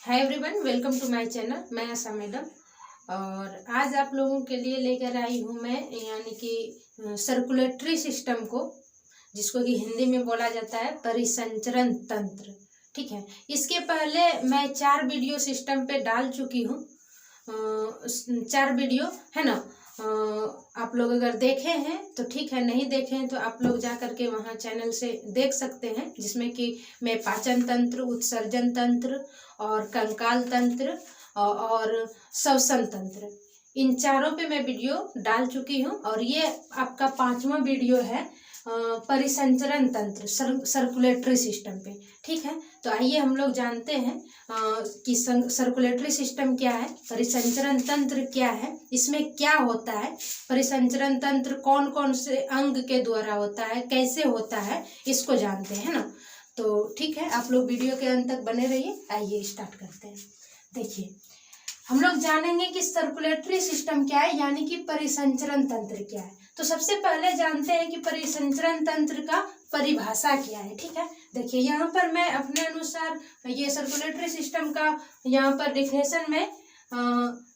Hi everyone, welcome to my channel. मैं Asha madam और आज आप लोगों के लिए लेकर आई हूँ मैं यानी कि सर्कुलेटरी सिस्टम को, जिसको कि हिंदी में बोला जाता है परिसंचरण तंत्र। ठीक है, इसके पहले मैं 4 वीडियो सिस्टम पे डाल चुकी हूँ। 4 वीडियो है ना। आप लोग अगर देखे हैं तो ठीक है, नहीं देखे हैं तो आप लोग जा करके वहाँ चैनल से देख सकते हैं, जिसमें कि मैं पाचन तंत्र, उत्सर्जन तंत्र और कंकाल तंत्र और श्वसन तंत्र, इन चारों पे मैं वीडियो डाल चुकी हूँ। और ये आपका 5वां वीडियो है परिसंचरण तंत्र, सर्कुलेटरी सिस्टम पे। ठीक है, तो आइए हम लोग जानते हैं कि सर्कुलेटरी सिस्टम क्या है, परिसंचरण तंत्र क्या है, इसमें क्या होता है, परिसंचरण तंत्र कौन कौन से अंग के द्वारा होता है, कैसे होता है, इसको जानते हैं ना। तो ठीक है, आप लोग वीडियो के अंत तक बने रहिए। आइए स्टार्ट करते हैं। देखिए, हम लोग जानेंगे कि सर्कुलेटरी सिस्टम क्या है, यानी कि परिसंचरण तंत्र क्या है। तो सबसे पहले जानते हैं कि परिसंचरण तंत्र का परिभाषा क्या है। ठीक है, देखिए यहाँ पर मैं अपने अनुसार ये सर्कुलेटरी सिस्टम का यहाँ पर डिफिनेशन में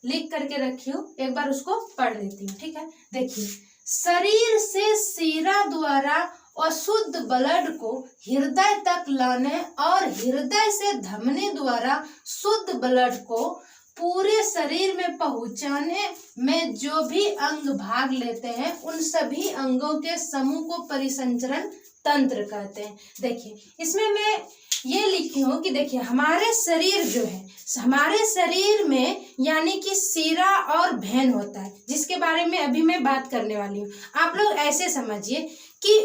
लिख करके रखी हूँ, एक बार उसको पढ़ लेती हूँ। ठीक है, देखिए, शरीर से शिरा द्वारा अशुद्ध ब्लड को हृदय तक लाने और हृदय से धमनी द्वारा शुद्ध ब्लड को पूरे शरीर में पहुंचाने में जो भी अंग भाग लेते हैं, उन सभी अंगों के समूह को परिसंचरण तंत्र कहते हैं। देखिए, इसमें मैं ये लिखी हूँ कि देखिए, हमारे शरीर जो है, हमारे शरीर में यानी कि शिरा और भेन होता है, जिसके बारे में अभी मैं बात करने वाली हूँ। आप लोग ऐसे समझिए कि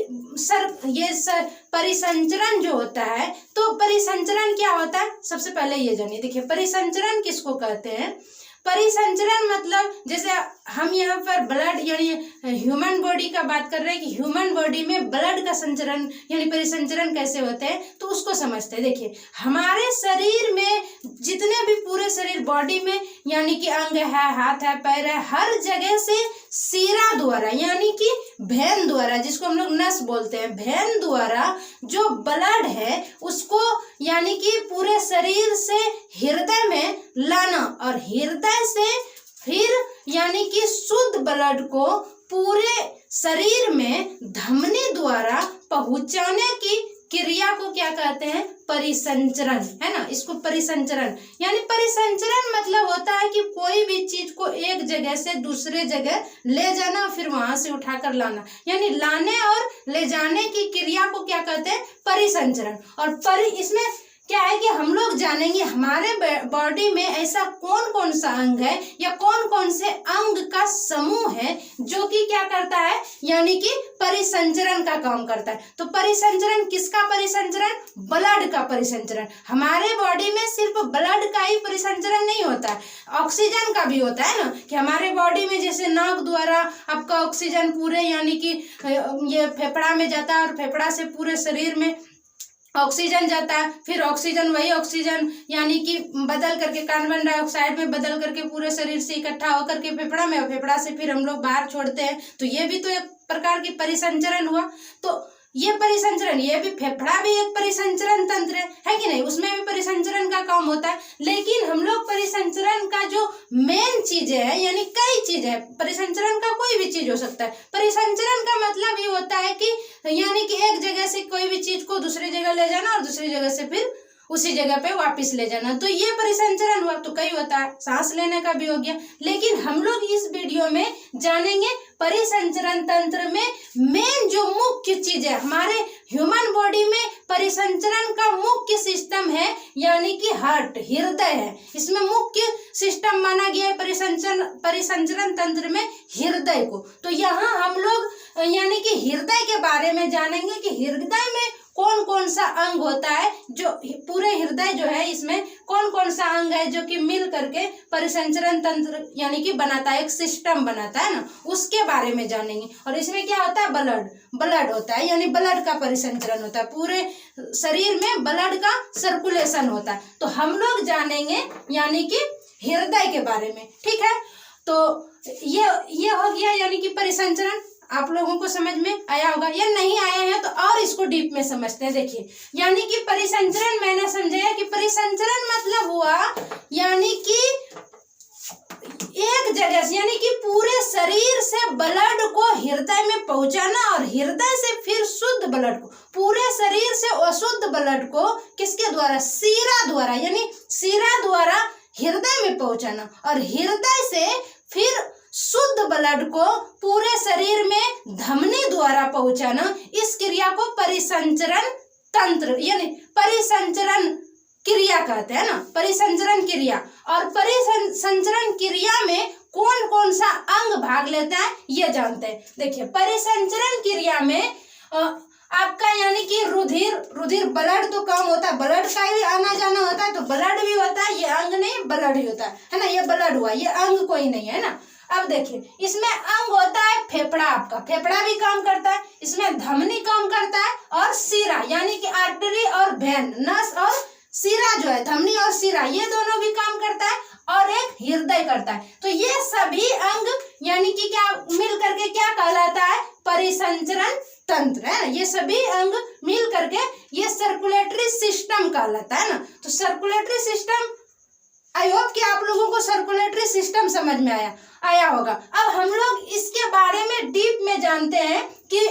परिसंचरण जो होता है, तो परिसंचरण क्या होता है, सबसे पहले ये जानिए। देखिए, परिसंचरण किसको कहते हैं। परिसंचरण मतलब, जैसे हम यहाँ पर ब्लड यानी ह्यूमन बॉडी का बात कर रहे हैं कि ह्यूमन बॉडी में ब्लड का संचरण यानी परिसंचरण कैसे होते हैं, तो उसको समझते हैं। देखिए, हमारे शरीर में जितने भी पूरे शरीर बॉडी में यानी कि अंग है, हाथ है, पैर है, हर जगह से शिरा द्वारा यानी कि भेन द्वारा, जिसको हम लोग नस बोलते हैं, भेन द्वारा जो ब्लड है उसको यानी कि पूरे शरीर से हृदय में लाना और हृदय से फिर यानी कि शुद्ध ब्लड को पूरे शरीर में धमनी द्वारा पहुंचाने की क्रिया को क्या कहते हैं, परिसंचरण, है ना। इसको परिसंचरण यानी परिसंचरण मतलब होता है कि कोई भी चीज को एक जगह से दूसरे जगह ले जाना और फिर वहां से उठाकर लाना, यानी लाने और ले जाने की क्रिया को क्या कहते हैं, परिसंचरण। और इसमें क्या है कि हम लोग जानेंगे हमारे बॉडी में ऐसा कौन कौन सा अंग है या कौन कौन से अंग का समूह है जो कि क्या करता है, यानी कि परिसंचरण का काम करता है। तो परिसंचरण किसका परिसंचरण, ब्लड का परिसंचरण। हमारे बॉडी में सिर्फ ब्लड का ही परिसंचरण नहीं होता है, ऑक्सीजन का भी होता है ना, कि हमारे बॉडी में जैसे नाक द्वारा आपका ऑक्सीजन पूरे यानी कि ये फेफड़ा में जाता है और फेफड़ा से पूरे शरीर में ऑक्सीजन जाता है, फिर ऑक्सीजन वही ऑक्सीजन यानी कि बदल करके कार्बन डाइऑक्साइड में बदल करके पूरे शरीर से इकट्ठा होकर के फेफड़ा में, और फेफड़ा से फिर हम लोग बाहर छोड़ते हैं। तो ये भी तो एक प्रकार की परिसंचरण हुआ। तो ये परिसंचरण, ये भी फेफड़ा भी एक परिसंचरण तंत्र है कि नहीं, उसमें भी परिसंचरण का काम होता है। लेकिन हम लोग परिसंचरण का जो मेन चीज है, यानी कई चीज है, परिसंचरण का कोई भी चीज हो सकता है। परिसंचरण का मतलब ये होता है कि यानी कि एक जगह से कोई भी चीज को दूसरी जगह ले जाना और दूसरी जगह से फिर उसी जगह पे वापस ले जाना, तो ये परिसंचरण हुआ। तो कई होता है, सांस लेने का भी हो गया। लेकिन हम लोग इस वीडियो में जानेंगे परिसंचरण तंत्र में मेन जो मुख्य चीज है, हमारे ह्यूमन बॉडी में परिसंचरण का मुख्य सिस्टम है यानी कि हार्ट, हृदय है। इसमें मुख्य सिस्टम माना गया है परिसंचरण तंत्र में हृदय को। तो यहाँ हम लोग यानी कि हृदय के बारे में जानेंगे कि हृदय में कौन कौन सा अंग होता है, जो पूरे हृदय जो है इसमें कौन कौन सा अंग है जो कि मिल करके परिसंचरण तंत्र यानी कि बनाता है, एक सिस्टम बनाता है ना, उसके बारे में जानेंगे। और इसमें क्या होता है, ब्लड होता है, यानी ब्लड का परिसंचरण होता है, पूरे शरीर में ब्लड का सर्कुलेशन होता है। तो हम लोग जानेंगे यानी कि हृदय के बारे में। ठीक है, तो ये हो गया यानी कि परिसंचरण। आप लोगों को समझ में आया होगा, या नहीं आया है तो और इसको डीप में समझते हैं। देखिए, यानी कि परिसंचरण मैंने समझाया कि परिसंचरण मतलब हुआ यानी कि एक जगह से यानी कि पूरे शरीर से ब्लड को हृदय में पहुंचाना और हृदय से फिर शुद्ध ब्लड को, पूरे शरीर से अशुद्ध ब्लड को किसके द्वारा, शिरा द्वारा, यानी शिरा द्वारा हृदय में पहुंचाना और हृदय से फिर शुद्ध ब्लड को पूरे शरीर में धमनी द्वारा पहुंचाना, इस क्रिया को परिसंचरण तंत्र यानी परिसंचरण क्रिया कहते हैं ना, परिसंचरण क्रिया। और परिसंचरण क्रिया में कौन कौन सा अंग भाग लेता है ये जानते हैं। देखिए, परिसंचरण क्रिया में आपका यानी कि रुधिर ब्लड तो कम होता है, ब्लड का भी आना जाना होता है, तो ब्लड भी होता है, ये अंग नहीं ब्लड ही होता है ना, ये ब्लड हुआ, ये अंग कोई नहीं है ना। अब देखिए, इसमें अंग होता है फेफड़ा, आपका फेफड़ा भी काम करता है, इसमें धमनी काम करता है और शिरा यानी कि आर्टरी और वेन, नस और शिरा जो है, धमनी और शिरा ये दोनों भी काम करता है और एक हृदय करता है। तो ये सभी अंग यानी कि क्या मिल करके क्या कहलाता है, परिसंचरण तंत्र है ना। ये सभी अंग मिल करके ये सर्कुलेटरी सिस्टम कहलाता है ना। तो सर्कुलेटरी सिस्टम, आई होप कि आप लोगों को सर्कुलेटरी सिस्टम समझ में आया होगा। अब हम लोग इसके बारे में डीप में जानते हैं कि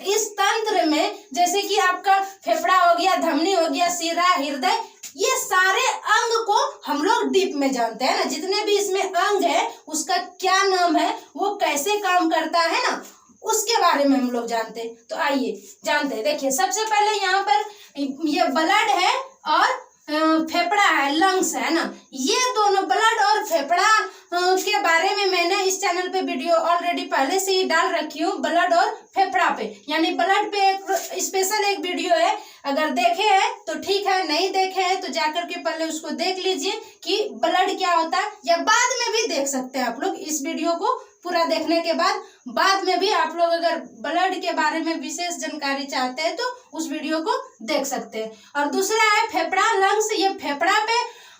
इस तंत्र में जैसे कि आपका फेफड़ा हो गया, धमनी हो गया, शिरा, हृदय, ये सारे अंग को हम लोग डीप में जानते हैं ना। जितने भी इसमें अंग है उसका क्या नाम है, वो कैसे काम करता है ना, उसके बारे में हम लोग जानते हैं। तो आइए जानते हैं। देखिए, सबसे पहले यहाँ पर ये ब्लड है और फेफड़ा है, लंग्स है ना। ये दोनों ब्लड और फेफड़ा के बारे में मैंने इस चैनल पे वीडियो ऑलरेडी पहले से ही डाल रखी हूँ, ब्लड और फेफड़ा पे, यानी ब्लड पे एक स्पेशल एक वीडियो है। अगर देखे हैं तो ठीक है, नहीं देखे हैं तो जाकर के पहले उसको देख लीजिए कि ब्लड क्या होता है, या बाद में भी देख सकते हैं आप लोग। इस वीडियो को पूरा देखने के बाद में भी आप लोग अगर ब्लड के बारे में विशेष जानकारी चाहते हैं तो उस वीडियो को देख सकते हैं। और दूसरा है फेफड़ा, लंग्स। ये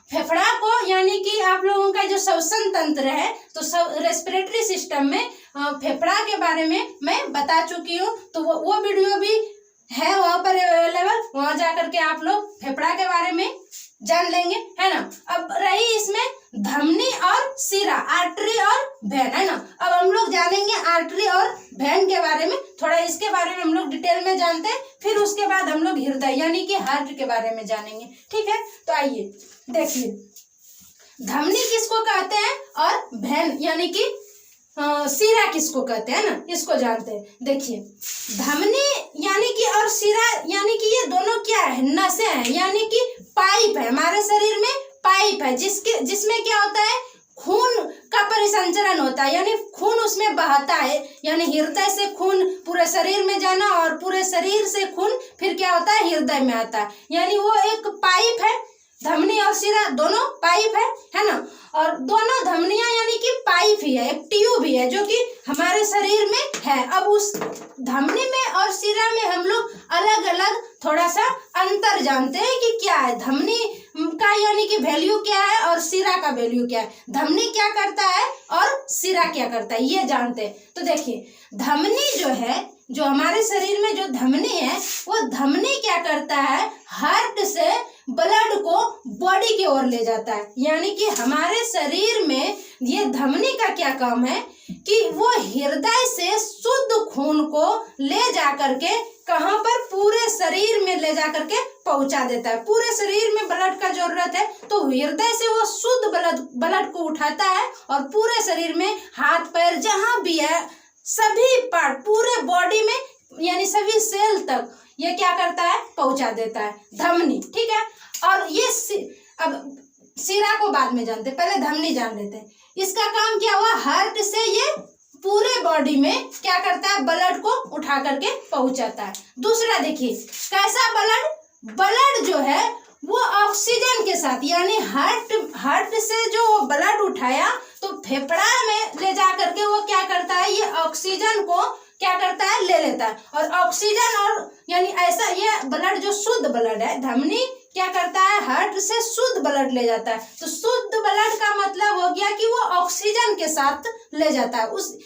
फेफड़ा को यानी कि आप लोगों का जो श्वसन तंत्र है, तो रेस्पिरेटरी सिस्टम में फेफड़ा के बारे में मैं बता चुकी हूँ, तो वो वीडियो भी है वहां पर अवेलेबल, वहां जाकर के आप लोग फेफड़ा के बारे में जान लेंगे, है ना। अब रही इसमें धमनी और शिरा, आर्टरी और वेन, है ना। अब हम लोग जानेंगे आर्टरी और वेन के बारे में, थोड़ा इसके बारे में हम लोग डिटेल में जानते हैं, फिर उसके बाद हम लोग हृदय यानी कि हार्ट के बारे में जानेंगे, ठीक है। तो आइए देखिए, धमनी किसको कहते हैं और वेन यानी कि शिरा किसको कहते हैं ना, इसको जानते हैं। देखिए, धमनी यानी कि और शिरा यानी कि ये दोनों क्या है, नसें हैं, यानी कि पाइप है, हमारे शरीर में पाइप है जिसमें क्या होता है, खून का परिसंचरण होता है, यानी खून उसमें बहता है, यानी हृदय से खून पूरे शरीर में जाना और पूरे शरीर से खून फिर क्या होता है, हृदय में आता है, यानी वो एक पाइप है। धमनी और शिरा दोनों पाइप है ना। और दोनों धमनियां यानी कि पाइप ही है, एक ट्यूब ही है जो कि हमारे शरीर में है। अब उस धमनी में और शिरा में हम लोग अलग अलग थोड़ा सा अंतर जानते हैं कि क्या है, धमनी का यानी कि वैल्यू क्या है और शिरा का वैल्यू क्या है, धमनी क्या करता है और शिरा क्या करता है, ये जानते हैं। तो देखिए, धमनी जो है, जो हमारे शरीर में जो धमनी है, वो धमनी क्या करता है, हार्ट से ब्लड को बॉडी की ओर ले जाता है। यानी कि हमारे शरीर में ये धमनी का क्या काम है कि वो हृदय से शुद्ध खून को ले जाकर के कहाँ पर, पूरे शरीर में ले जाकर के पहुंचा देता है। पूरे शरीर में ब्लड का जरूरत है तो हृदय से वो शुद्ध ब्लड को उठाता है और पूरे शरीर में, हाथ पैर जहाँ भी है, सभी पार्ट, पूरे बॉडी में यानी सभी सेल तक ये क्या करता है, पहुंचा देता है, धमनी, ठीक है। और ये अब शिरा को बाद में जानते, पहले धमनी जान लेते हैं। इसका काम क्या हुआ, हार्ट से ये पूरे बॉडी में क्या करता है, ब्लड को उठा करके पहुंचाता है। दूसरा देखिए, कैसा ब्लड जो है वो ऑक्सीजन के साथ, यानी हार्ट से जो ब्लड उठाया तो फेफड़ा में ले जा करके वो क्या करता है, ये ऑक्सीजन को क्या करता है, ले लेता है। और ऑक्सीजन और यानी ऐसा ये ब्लड जो शुद्ध ब्लड है, धमनी क्या करता है, हार्ट से शुद्ध ब्लड ले जाता है। तो शुद्ध ब्लड का मतलब हो गया कि वो ऑक्सीजन के साथ ले जाता है। उस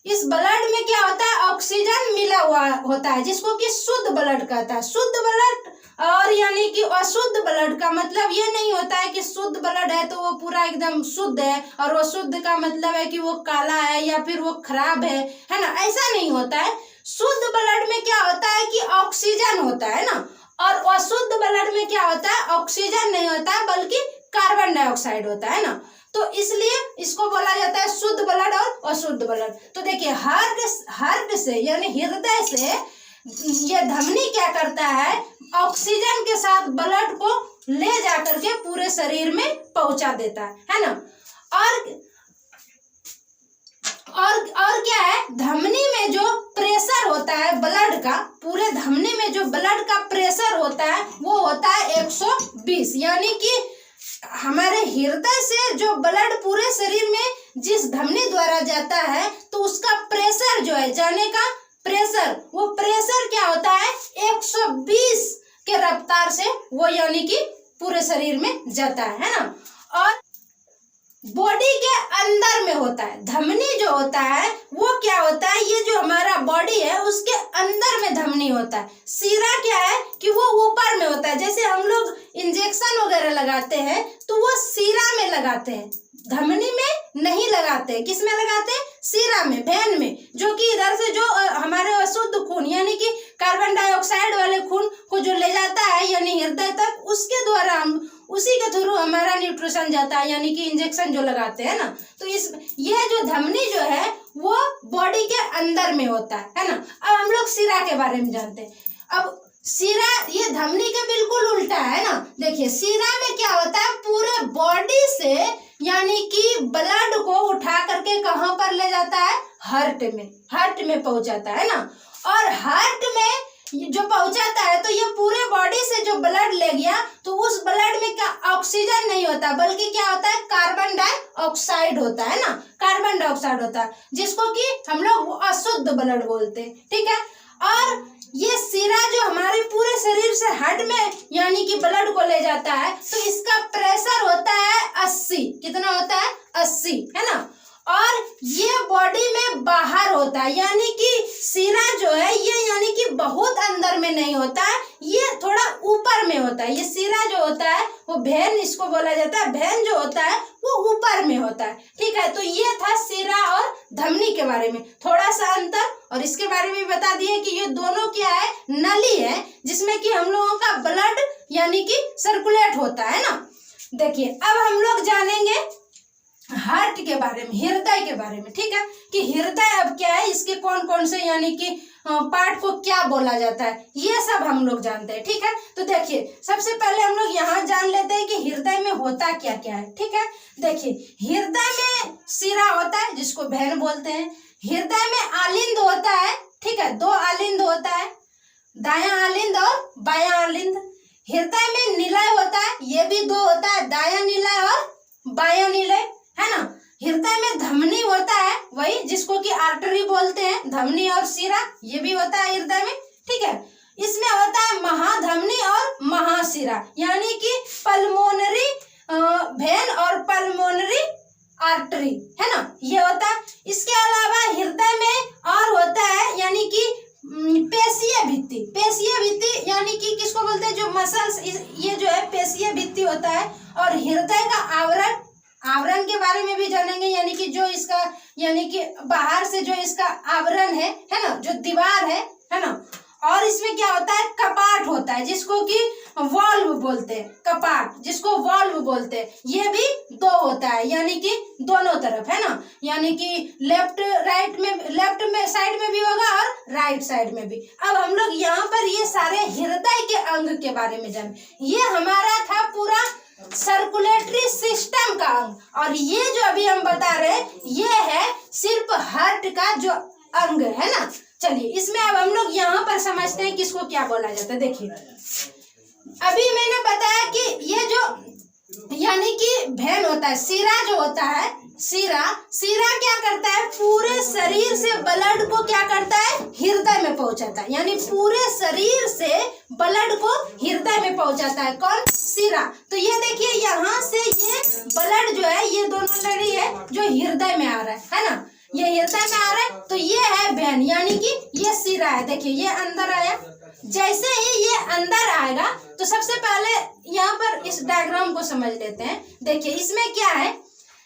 इस ब्लड में क्या होता है, ऑक्सीजन मिला हुआ होता है, जिसको कि शुद्ध ब्लड कहता है। शुद्ध ब्लड और यानी कि अशुद्ध ब्लड का मतलब ये नहीं होता है कि शुद्ध ब्लड है तो वो पूरा एकदम शुद्ध है, और वो शुद्ध का मतलब है कि वो काला है या फिर वो खराब है ना, ऐसा नहीं होता है। शुद्ध ब्लड में क्या होता है कि ऑक्सीजन होता है ना, और अशुद्ध ब्लड में क्या होता है, ऑक्सीजन नहीं होता है बल्कि कार्बन डाइऑक्साइड होता है ना। तो इसलिए इसको बोला जाता है शुद्ध ब्लड और अशुद्ध ब्लड। तो देखिए हार्ट से यानी हृदय से ये धमनी क्या करता है, ऑक्सीजन के साथ ब्लड को ले जाकर के पूरे शरीर में पहुंचा देता है ना। और क्या है, धमनी में जो प्रेशर होता है ब्लड का, पूरे धमनी में जो ब्लड का प्रेशर होता है वो होता है 120। यानी कि हमारे हृदय से जो ब्लड पूरे शरीर में जिस धमनी द्वारा जाता है तो उसका प्रेशर जो है, जाने का प्रेशर, वो प्रेशर क्या होता है 120 के रफ्तार से वो यानी कि पूरे शरीर में जाता है ना। और बॉडी के अंदर में होता है, धमनी जो होता है वो क्या होता है, ये जो हमारा बॉडी है उसके अंदर में धमनी होता है। सीरा क्या है कि वो ऊपर में होता है, जैसे हम लोग इंजेक्शन वगैरह लगाते हैं तो वो सीरा में लगाते हैं, धमनी में नहीं लगाते। किस में लगाते हैं, सीरा में, वेन में, जो कि इधर से जो हमारे अशुद्ध खून यानी कि कार्बन डाइऑक्साइड वाले खून को जो ले जाता है यानी हृदय तक, उसके द्वारा हम उसी के थ्रू हमारा न्यूट्रिशन जाता है, यानी कि इंजेक्शन जो लगाते हैं ना। तो ये जो धमनी जो है वो बॉडी के अंदर में होता है ना। अब हम लोग सीरा के बारे में जानते हैं। अब सीरा ये धमनी के बिल्कुल उल्टा है ना। देखिए सीरा में क्या होता है, पूरे बॉडी से यानी कि ब्लड को उठा करके कहाँ पर ले जाता है, हार्ट में पहुंचाता है ना। और हार्ट में जो पहुंचाता है तो ये पूरे बॉडी से जो ब्लड ले गया तो उस ब्लड में क्या ऑक्सीजन नहीं होता बल्कि क्या होता है, कार्बन डाइऑक्साइड होता है ना, कार्बन डाइऑक्साइड होता है, जिसको कि हम लोग अशुद्ध ब्लड बोलते हैं। ठीक है। और ये सीरा जो हमारे पूरे शरीर से हार्ट में यानी कि ब्लड को ले जाता है तो इसका प्रेशर होता है 80। कितना होता है, 80 है ना। और ये बॉडी में बाहर होता है, यानी कि सीरा जो है ये यानी कि बहुत अंदर में नहीं होता है, ये थोड़ा ऊपर में होता है। ये सीरा जो होता है वो वेन इसको बोला जाता है, वेन जो होता है वो ऊपर में होता है। ठीक है। तो ये था सीरा और धमनी के बारे में थोड़ा सा अंतर, और इसके बारे में बता दिए कि ये दोनों क्या है, नली है जिसमें कि हम लोगों का ब्लड यानी कि सर्कुलेट होता है ना। देखिए अब हम लोग जानेंगे हार्ट के बारे में, हृदय के बारे में। ठीक है, कि हृदय अब क्या है, इसके कौन कौन से यानी कि पार्ट को क्या बोला जाता है, ये सब हम लोग जानते हैं। ठीक है। तो देखिए सबसे पहले हम लोग यहाँ जान लेते हैं कि हृदय में होता क्या क्या है। ठीक है। देखिए हृदय में सीरा होता है जिसको वेन बोलते हैं। हृदय में आलिंद होता है। ठीक है, 2 आलिंद होता है, दायां आलिंद और बायां आलिंद। हृदय में निलय होता है, ये भी 2 होता है, दायां निलय और बायां निलय, है ना। हृदय में धमनी होता है, वही जिसको कि आर्टरी बोलते हैं, धमनी और सीरा ये भी होता है हृदय में। ठीक है। इसमें होता है महाधमनी और महाशिरा, यानी कि पल्मोनरी वेन और पल्मोनरी आर्टरी, है ना, ये होता है। इसके अलावा हृदय में और होता है यानी कि पेशीय भित्ति यानी कि किसको बोलते हैं, जो मसल्स, ये जो है पेशीय भित्ति होता है। और हृदय का आवरण के बारे में भी जानेंगे, यानी कि जो इसका यानी कि बाहर से जो इसका आवरण है ना, जो दीवार है ना। और इसमें क्या होता है, कपाट होता है जिसको कि वॉल्व बोलते हैं, कपाट जिसको वॉल्व बोलते हैं। ये भी 2 होता है, यानी कि दोनों तरफ, है ना, यानी कि लेफ्ट में साइड में भी होगा और राइट साइड में भी। अब हम लोग यहाँ पर ये सारे हृदय के अंग के बारे में जाने। ये हमारा था पूरा सर्कुलेटरी सिस्टम का अंग, और ये जो अभी हम बता रहे हैं ये है सिर्फ हार्ट का जो अंग है ना। चलिए इसमें अब हम लोग यहाँ पर समझते हैं किसको क्या बोला जाता है। देखिए अभी मैंने बताया कि ये जो यानी कि वेन होता है, सीरा जो होता है, सीरा क्या करता है, पूरे शरीर से ब्लड को क्या करता है, हृदय में पहुंचाता है, यानी पूरे शरीर से ब्लड को हृदय में पहुंचाता है। कौन, सीरा। तो ये देखिए यहाँ से ये ब्लड जो है, ये दोनों लड़ी है जो हृदय में आ रहा है ना। ये हृदय में आ रहा है, तो ये है वेन, यानी कि ये सिरा है। देखिए ये अंदर आया, जैसे ही ये अंदर आएगा तो सबसे पहले यहाँ पर इस डायग्राम को समझ लेते हैं। देखिए इसमें क्या है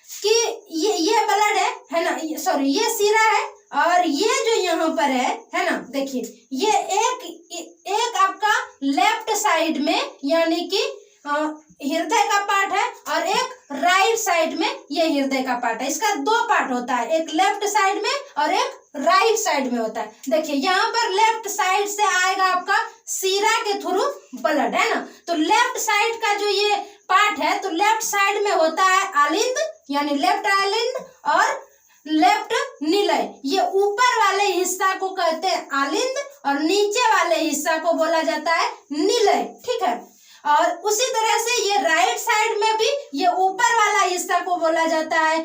कि ये ब्लड है ना, सॉरी ये सिरा है, और ये जो यहाँ पर है ना, देखिए ये एक आपका लेफ्ट साइड में यानी कि हृदय का पार्ट है, और एक राइट साइड में ये हृदय का पार्ट है। इसका दो पार्ट होता है, एक लेफ्ट साइड में और एक राइट साइड में होता है। देखिए यहाँ पर लेफ्ट साइड से आएगा आपका सीरा के थ्रू ब्लड, है ना। तो लेफ्ट साइड का जो ये पार्ट है, तो लेफ्ट साइड में होता है आलिंद, यानी लेफ्ट आलिंद, और लेफ्ट निलय। ये ऊपर वाले हिस्सा को कहते हैं आलिंद, और नीचे वाले हिस्सा को बोला जाता है निलय, ठीक है। और उसी तरह से ये राइट साइड में भी ये ऊपर वाला हिस्सा को बोला जाता है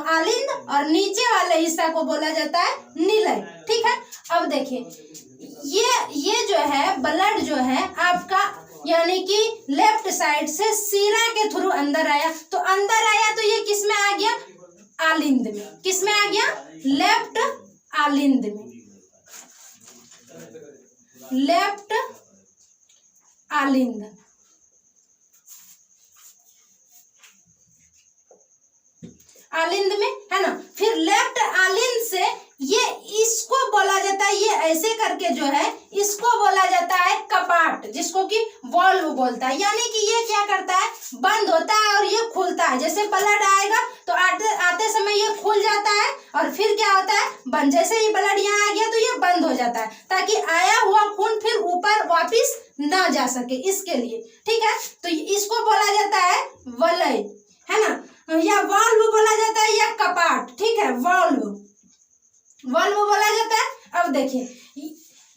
आलिंद, और नीचे वाले हिस्सा को बोला जाता है निलय, ठीक है। अब देखिए ये जो है ब्लड जो है आपका, यानी कि लेफ्ट साइड से सीरा के थ्रू अंदर आया, तो अंदर आया तो ये किस में आ गया, आलिंद में। किस में आ गया, लेफ्ट आलिंद में, लेफ्ट आलिंद। आलिंद में, है ना। फिर लेफ्ट आलिंद से ये इसको बोला जाता है, ये ऐसे करके जो है इसको बोला जाता है कपाट, जिसको कि वॉल्व बोलता है। यानी कि ये क्या करता है, बंद होता है और ये खुलता है। जैसे ब्लड आएगा तो आते समय ये खुल जाता है, और फिर क्या होता है, बंद। जैसे ही ब्लड यहाँ आ गया तो ये बंद हो जाता है, ताकि आया हुआ खून फिर ऊपर वापिस ना जा सके, इसके लिए, ठीक है। तो इसको बोला जाता है वलय, है ना, या वाल्व बोला जाता है, या कपाट, ठीक है, वाल्व बोला जाता है। अब देखिए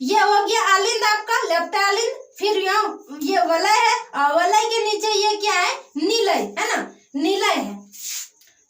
ये हो गया आलिंद आपका, लेफ्ट आलिंद। फिर यहाँ ये वलय है, और वलय के नीचे ये क्या है, निलय, है ना, निलय है,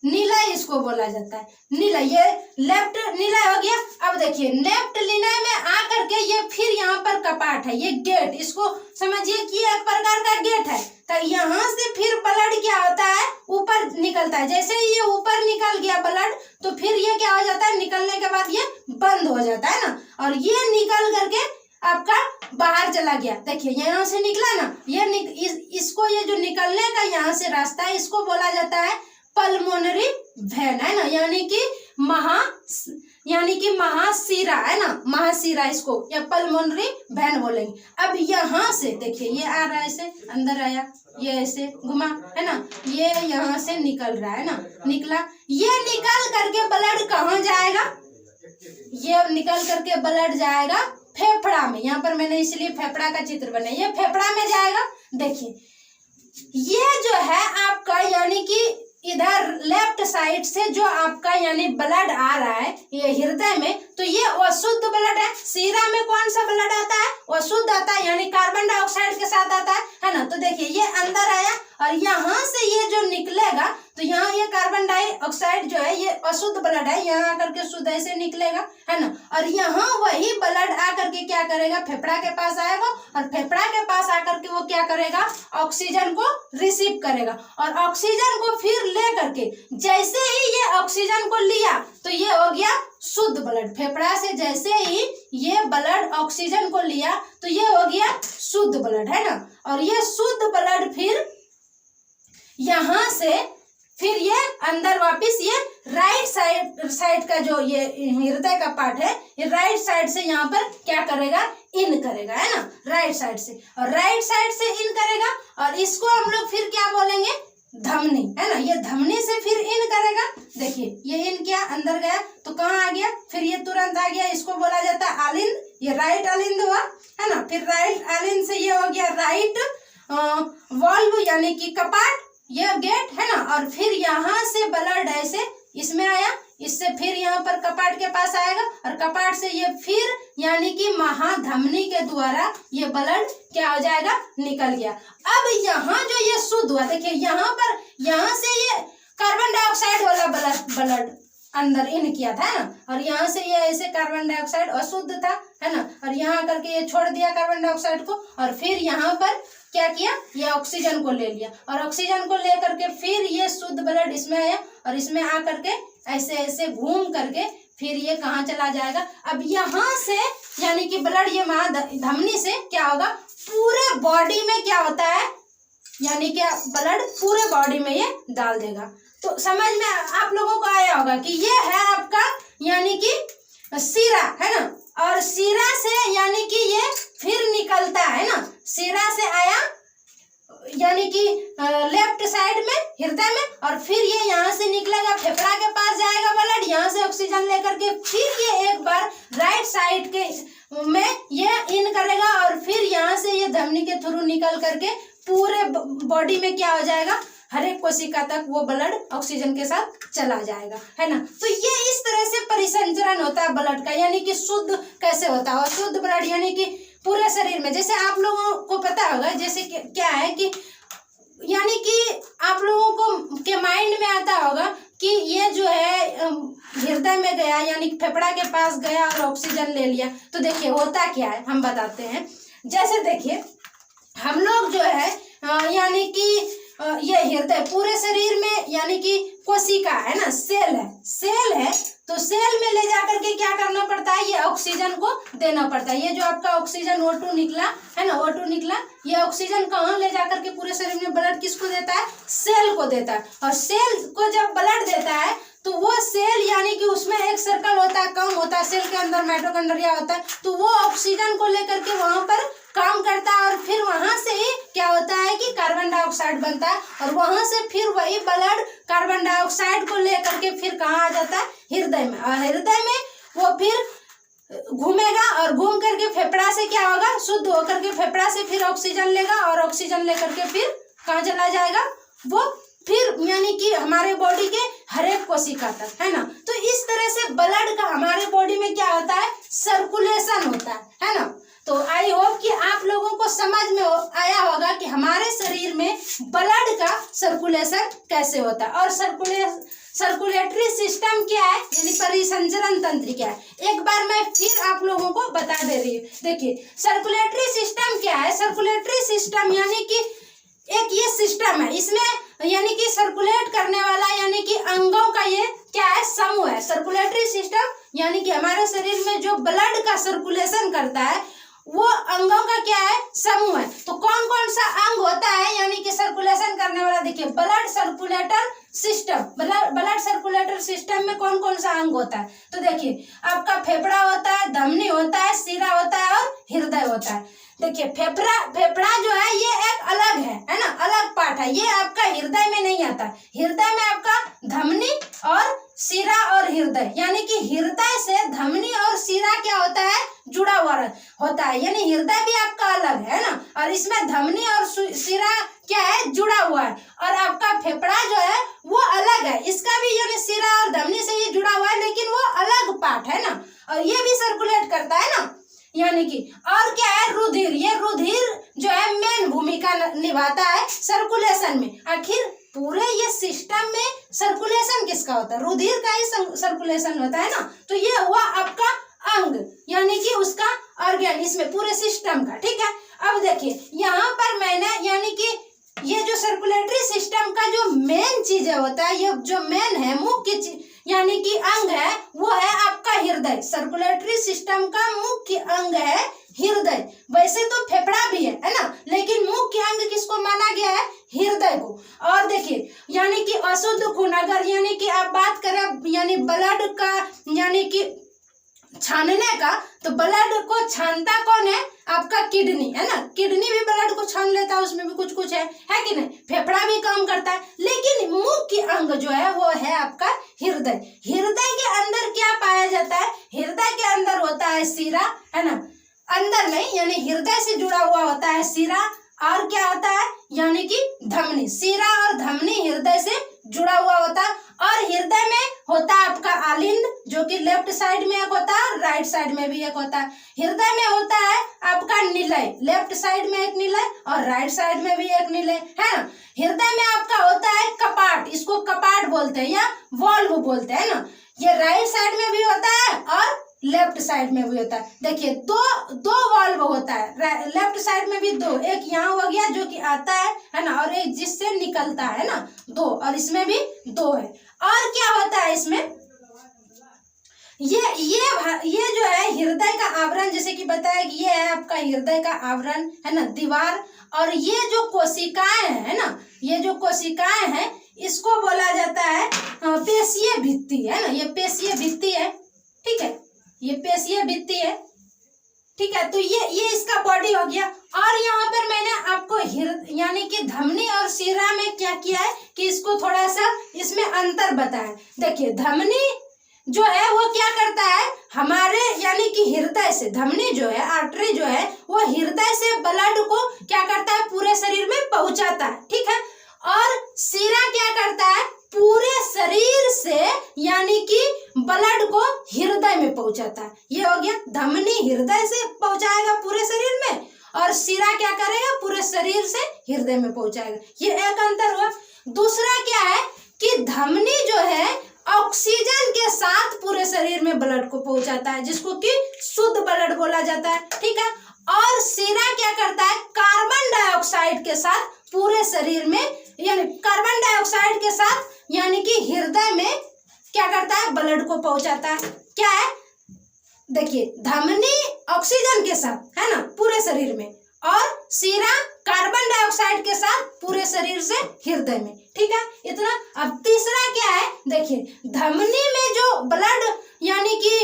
निलय इसको बोला जाता है, निलय। ये लेफ्ट निलय हो गया। अब देखिए लेफ्ट निलय में आकर के ये फिर यहाँ पर कपाट है, ये गेट, इसको समझिए कि एक प्रकार का गेट है। तो यहाँ से फिर ब्लड क्या होता है, ऊपर निकलता है। जैसे ही ये ऊपर निकल गया ब्लड, तो फिर ये क्या हो जाता है, निकलने के बाद ये बंद हो जाता है ना, और ये निकल करके आपका बाहर चला गया। देखिए यहाँ से निकला ना, ये इसको ये जो निकलने का यहाँ से रास्ता है, इसको बोला जाता है पल्मोनरी वेन, है ना, यानी कि महाशिरा, है ना, महाशिरा, इसको या पल्मोनरी वेन बोलेंगे। अब यहाँ से देखिए ये आ रहा है, ऐसे अंदर आया, ये ऐसे घुमा, है ना, ये यहाँ से निकल रहा है ना, निकला। ये निकल करके ब्लड कहाँ जाएगा, ये निकल करके ब्लड जाएगा फेफड़ा में। यहाँ पर मैंने इसलिए फेफड़ा का चित्र बनाया, ये फेफड़ा में जाएगा। देखिए ये जो है आपका, यानी कि इधर लेफ्ट साइड से जो आपका यानी ब्लड आ रहा है ये हृदय में, तो ये अशुद्ध ब्लड है। सीरा में कौन सा ब्लड आता है, अशुद्ध आता है, यानी कार्बन डाइऑक्साइड के साथ आता है ना। तो देखिए ये अंदर आया, और यहाँ से ये जो निकलेगा, तो यहाँ ये कार्बन डाइऑक्साइड जो है ये अशुद्ध ब्लड है, यहाँ आकर के शुद्ध ऐसे निकलेगा, है ना। और यहाँ वही ब्लड आकर के क्या करेगा, फेफड़ा के पास आएगा, और फेफड़ा के पास आकर के वो क्या करेगा, ऑक्सीजन को रिसीव करेगा, और ऑक्सीजन को फिर ले करके, जैसे ही ये ऑक्सीजन को लिया तो ये हो गया शुद्ध ब्लड। फेफड़ा से जैसे ही ये ब्लड ऑक्सीजन को लिया तो ये हो गया शुद्ध ब्लड, है ना। और ये शुद्ध ब्लड फिर यहाँ से फिर ये अंदर वापिस ये राइट साइड का जो ये हृदय का पार्ट है, ये राइट साइड से यहाँ पर क्या करेगा, इन करेगा, है ना, राइट साइड से, और राइट साइड से इन करेगा, और इसको हम लोग फिर क्या बोलेंगे, धमनी, है ना। ये धमनी से फिर इन करेगा। देखिए ये इन किया, अंदर गया तो कहाँ आ गया, फिर ये तुरंत आ गया, इसको बोला जाता है आलिंद, ये राइट आलिंद हुआ, है ना। फिर राइट आलिंद से ये हो गया राइट वॉल्व, यानी कि कपाट, ये गेट, है ना। और फिर यहाँ से ब्लड ऐसे इसमें आया, इससे फिर यहाँ पर कपाट के पास आएगा, और कपाट से ये फिर यानी कि महाधमनी के द्वारा ये ब्लड क्या हो जाएगा, निकल गया। अब यहाँ जो ये शुद्ध हुआ, देखिए यहाँ पर, यहाँ से ये कार्बन डाइऑक्साइड वाला ब्लड अंदर इन किया था, है ना, और यहाँ से ये ऐसे कार्बन डाइऑक्साइड अशुद्ध था, है ना, और यहाँ करके ये छोड़ दिया कार्बन डाइऑक्साइड को, और फिर यहाँ पर क्या किया, ये ऑक्सीजन को ले लिया, और ऑक्सीजन को लेकर के फिर ये शुद्ध ब्लड इसमें आया, और इसमें आकर के ऐसे ऐसे घूम करके फिर ये कहाँ चला जाएगा। अब यहाँ से यानी कि ब्लड ये धमनी से क्या होगा, पूरे बॉडी में क्या होता है, यानी कि ब्लड पूरे बॉडी में ये डाल देगा। तो समझ में आप लोगों को आया होगा कि ये है आपका यानी कि सीरा, है ना। और सीरा से यानी कि ये फिर निकलता है ना, सीरा से आया यानी कि लेफ्ट साइड में हृदय में, और फिर ये यहाँ से निकलेगा फेफड़ा के पास जाएगा ब्लड, यहाँ से ऑक्सीजन लेकर के फिर ये एक बार राइट साइड के में ये इन करेगा, और फिर यहाँ से ये धमनी के थ्रू निकल करके पूरे बॉडी में क्या हो जाएगा, हर एक कोशिका तक वो ब्लड ऑक्सीजन के साथ चला जाएगा, है ना। तो ये इस तरह से परिसंचरण होता है ब्लड का, यानी कि शुद्ध कैसे होता है। और शुद्ध ब्लड यानी कि पूरे शरीर में, जैसे आप लोगों को पता होगा, जैसे क्या है कि यानी कि आप लोगों को के माइंड में आता होगा कि ये जो है हृदय में गया यानी कि फेफड़ा के पास गया और ऑक्सीजन ले लिया। तो देखिए होता क्या है, हम बताते हैं। जैसे देखिए हम लोग जो है यानी कि ये हृदय पूरे शरीर में यानी कि कोशिका है ना, सेल है, तो सेल में ले जाकर के क्या करना पड़ता है, ये ऑक्सीजन को देना पड़ता है। ये जो आपका ऑक्सीजन O2 निकला है ना, O2 निकला, ये ऑक्सीजन कहाँ ले जाकर के पूरे शरीर में ब्लड किसको देता है, सेल को देता है। और सेल को जब ब्लड देता है तो वो सेल यानी कि उसमें एक सर्कल होता है, कम होता है, सेल के अंदर माइटोकॉन्ड्रिया होता है, तो वो ऑक्सीजन को लेकर के वहां पर काम करता है, और फिर वहां से ही क्या होता है कि कार्बन डाइऑक्साइड बनता है, और वहां से फिर वही ब्लड कार्बन डाइऑक्साइड को लेकर के फिर कहाँ आ जाता है, हृदय में। और हृदय में वो फिर घूमेगा, और घूम करके फेफड़ा से क्या होगा, शुद्ध होकर के फेफड़ा से फिर ऑक्सीजन लेगा, और ऑक्सीजन लेकर के फिर कहाँ चला जाएगा, वो फिर यानी कि हमारे बॉडी के हर एक कोशिका तक, है ना। तो इस तरह से ब्लड का हमारे बॉडी में क्या होता है, सर्कुलेशन होता है ना। तो आई होप कि आप लोगों को समझ में आया होगा कि हमारे शरीर में ब्लड का सर्कुलेशन कैसे होता है। और सर्कुलेटरी सिस्टम क्या है, यानी परिसंचरण तंत्र क्या है, एक बार मैं फिर आप लोगों को बता दे रही हूँ। देखिए सर्कुलेटरी सिस्टम क्या है, सर्कुलेटरी सिस्टम यानी कि एक ये सिस्टम है, इसमें यानी कि सर्कुलेट करने वाला यानी कि अंगों का ये क्या है, समूह है। सर्कुलेटरी सिस्टम यानी कि हमारे शरीर में जो ब्लड का सर्कुलेशन करता है वो अंगों का क्या है, समूह है। तो कौन कौन सा अंग होता है यानी कि सर्कुलेशन करने वाला, देखिए blood circulator system, blood circulator system में कौन कौन सा अंग होता है। तो देखिए आपका फेफड़ा होता है, धमनी होता है, सीरा होता है और हृदय होता है। देखिए फेफड़ा जो है ये एक अलग है ना, अलग पार्ट है, ये आपका हृदय में नहीं आता। हृदय में आपका धमनी और सीरा और हृदय, यानी कि हृदय से धमनी और सीरा क्या होता है, जुड़ा हुआ होता है, यानी हृदय भी आपका अलग है ना, और इसमें धमनी और सीरा क्या है, जुड़ा हुआ है। और आपका फेफड़ा जो है वो अलग है, इसका भी यानी सीरा और धमनी से ही जुड़ा हुआ है, लेकिन वो अलग पार्ट है ना, और ये भी सर्कुलेट करता है ना, यानी कि। और क्या है, रुधिर, ये रुधिर जो है मेन भूमिका निभाता है सर्कुलेशन में। आखिर पूरे ये सिस्टम में सर्कुलेशन किसका होता है, रुधिर का ही सर्कुलेशन होता है ना। तो ये हुआ आपका अंग यानी कि उसका ऑर्गन इसमें पूरे सिस्टम का, ठीक है। अब देखिए यहाँ पर मैंने यानी कि ये जो सर्कुलेटरी सिस्टम का जो मेन चीज होता है, ये जो मेन है मुख्य यानी कि अंग है, वो है आपका हृदय। सर्कुलेटरी सिस्टम का मुख्य अंग है हृदय। वैसे तो फेफड़ा भी है ना, लेकिन मुख्य अंग किसको माना गया है, हृदय को। और देखिए यानी कि अशुद्ध खून, अगर यानी कि आप बात करें यानी ब्लड का यानी कि छानने का, तो ब्लड को छानता कौन है, आपका किडनी है ना। किडनी भी ब्लड को छान लेता है, उसमें भी कुछ कुछ है कि नहीं। फेफड़ा भी काम करता है, लेकिन मुख्य अंग जो है वो है आपका हृदय। हृदय के अंदर क्या पाया जाता है, हृदय के अंदर होता है सीरा, है ना, अंदर नहीं यानी हृदय से जुड़ा हुआ होता है सीरा, और क्या होता है यानी कि धमनी। सीरा और धमनी हृदय से जुड़ा हुआ होता है। और हृदय में होता है आपका आलिंद, जो कि लेफ्ट साइड में एक होता है, राइट साइड में भी एक होता है। हृदय में होता है आपका निलय, लेफ्ट साइड में एक निलय और राइट साइड में भी एक निलय, है ना। हृदय में आपका होता है कपाट, इसको कपाट बोलते हैं या वॉल्व बोलते हैं ना। ये राइट साइड में भी होता है और लेफ्ट साइड में भी होता है। देखिए दो वाल्व होता है, लेफ्ट साइड में भी दो, एक यहाँ हो गया जो कि आता है ना, और एक जिससे निकलता है ना, दो, और इसमें भी दो है। और क्या होता है इसमें, ये जो है हृदय का आवरण, जैसे कि बताया कि ये है आपका हृदय का आवरण है ना, दीवार। और ये जो कोशिकाएं है ना, ये जो कोशिकाएं हैं इसको बोला जाता है पेशीय भित्ति है ना, ये पेशीय भित्ति है, ठीक है, ये पेशीय भित्ति है, ठीक है। तो ये इसका बॉडी हो गया। और यहाँ पर मैंने आपको यानी कि धमनी और शिरा में क्या किया है कि इसको थोड़ा सा इसमें अंतर बताया। देखिए धमनी जो है वो क्या करता है, हमारे यानी कि हृदय से, धमनी जो है, आर्टरी जो है, वो हृदय से ब्लड को क्या करता है, पूरे शरीर में पहुंचाता है, ठीक है। और शिरा क्या करता है, पूरे शरीर से यानी कि ब्लड को हृदय में पहुंचाता है। ये हो गया, धमनी हृदय से पहुंचाएगा पूरे शरीर में, और शिरा क्या करेगा, पूरे शरीर से हृदय में पहुंचाएगा। ये एक अंतर हुआ। दूसरा क्या है कि धमनी जो है ऑक्सीजन के साथ पूरे शरीर में ब्लड को पहुंचाता है, जिसको कि शुद्ध ब्लड बोला जाता है, ठीक है। और शिरा क्या करता है, कार्बन डाइऑक्साइड के साथ पूरे शरीर में, यानी कार्बन डाइऑक्साइड के साथ यानी कि हृदय में क्या करता है, ब्लड को पहुंचाता है। क्या है, देखिए धमनी ऑक्सीजन के साथ है ना पूरे शरीर में, और शिरा कार्बन डाइऑक्साइड के साथ पूरे शरीर से हृदय में, ठीक है, इतना। अब तीसरा क्या है, देखिए धमनी में जो ब्लड यानी कि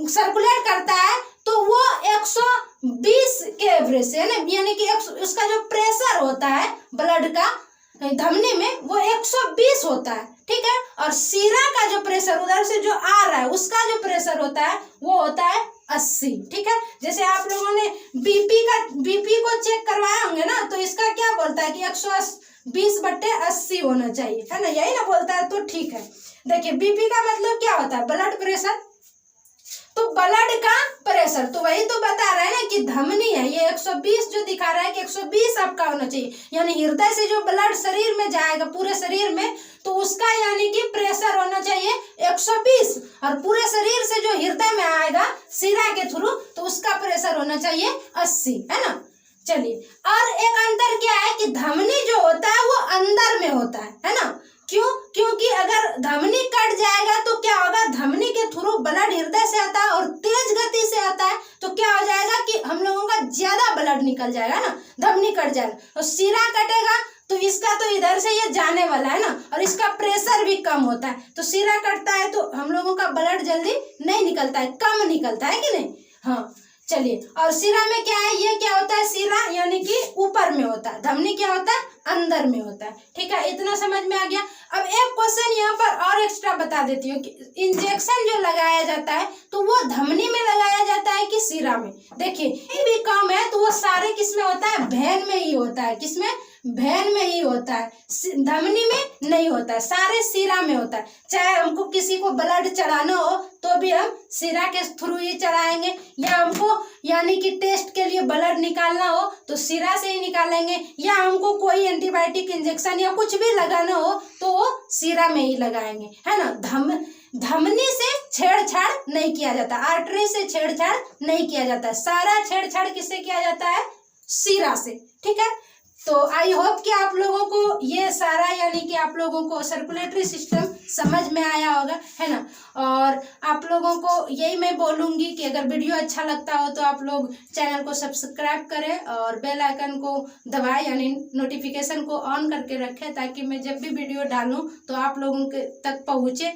सर्कुलेट करता है तो वो 120 के एवरेज से है ना, यानी कि उसका जो प्रेशर होता है ब्लड का धमनी में वो 120 होता है, ठीक है। और शिरा का जो प्रेशर उधर से जो आ रहा है उसका जो प्रेशर होता है वो होता है 80, ठीक है। जैसे आप लोगों ने बीपी को चेक करवाया होंगे ना, तो इसका क्या बोलता है कि 120/80 होना चाहिए, है ना, यही ना बोलता है, तो ठीक है। देखिए बीपी का मतलब क्या होता है, ब्लड प्रेशर, तो ब्लड का प्रेशर, तो वही तो बता रहा है ना कि धमनी है, ये 120 जो दिखा रहा है कि 120 आपका होना चाहिए, यानी हृदय से जो ब्लड शरीर में जाएगा पूरे शरीर में, तो उसका यानी कि प्रेशर होना चाहिए 120, और पूरे शरीर से जो हृदय में आएगा शिरा के थ्रू तो उसका प्रेशर होना चाहिए 80, है ना। चलिए, और एक अंतर क्या है कि धमनी जो होता है वो अंदर में होता है ना। क्यों, क्योंकि अगर धमनी कट जाएगा तो क्या होगा, धमनी के थ्रू ब्लड हृदय से आता है और तेज गति से आता है, तो क्या हो जाएगा कि हम लोगों का ज्यादा ब्लड निकल जाएगा ना, धमनी कट जाएगा। और शिरा कटेगा तो इसका तो इधर से ये जाने वाला है ना, और इसका प्रेशर भी कम होता है, तो शिरा कटता है तो हम लोगों का ब्लड जल्दी नहीं निकलता है, कम निकलता है कि नहीं। हाँ चलिए, और शिरा में क्या है, ये क्या होता है, शिरा यानी कि ऊपर में होता है, धमनी क्या होता है, अंदर में होता है, ठीक है, इतना समझ में आ गया। अब एक क्वेश्चन यहाँ पर और एक्स्ट्रा बता देती हूँ कि इंजेक्शन जो लगाया जाता है तो वो धमनी में लगाया जाता है कि शिरा में। देखिए ये भी काम है तो वो सारे किस में होता है, भेन में ही होता है, किसमें, भेन में ही होता है, धमनी में नहीं होता है, सारे शिरा में होता है। चाहे हमको किसी को ब्लड चढ़ाना हो तो भी हम शिरा के थ्रू ही चढ़ाएंगे, या हमको यानी कि टेस्ट के लिए ब्लड निकालना हो तो शिरा से ही निकालेंगे, या हमको कोई एंटीबायोटिक इंजेक्शन या कुछ भी लगाना हो तो वो शिरा में ही लगाएंगे, है ना। धमनी से छेड़छाड़ नहीं किया जाता, आर्टरी से छेड़छाड़ नहीं किया जाता, सारा छेड़छाड़ किससे किया जाता है, शिरा से, ठीक है। तो आई होप कि आप लोगों को ये सारा यानी कि आप लोगों को सर्कुलेटरी सिस्टम समझ में आया होगा, है ना। और आप लोगों को यही मैं बोलूँगी कि अगर वीडियो अच्छा लगता हो तो आप लोग चैनल को सब्सक्राइब करें और बेल आइकन को दबाएं, यानी नोटिफिकेशन को ऑन करके रखें, ताकि मैं जब भी वीडियो डालूँ तो आप लोगों के तक पहुँचे।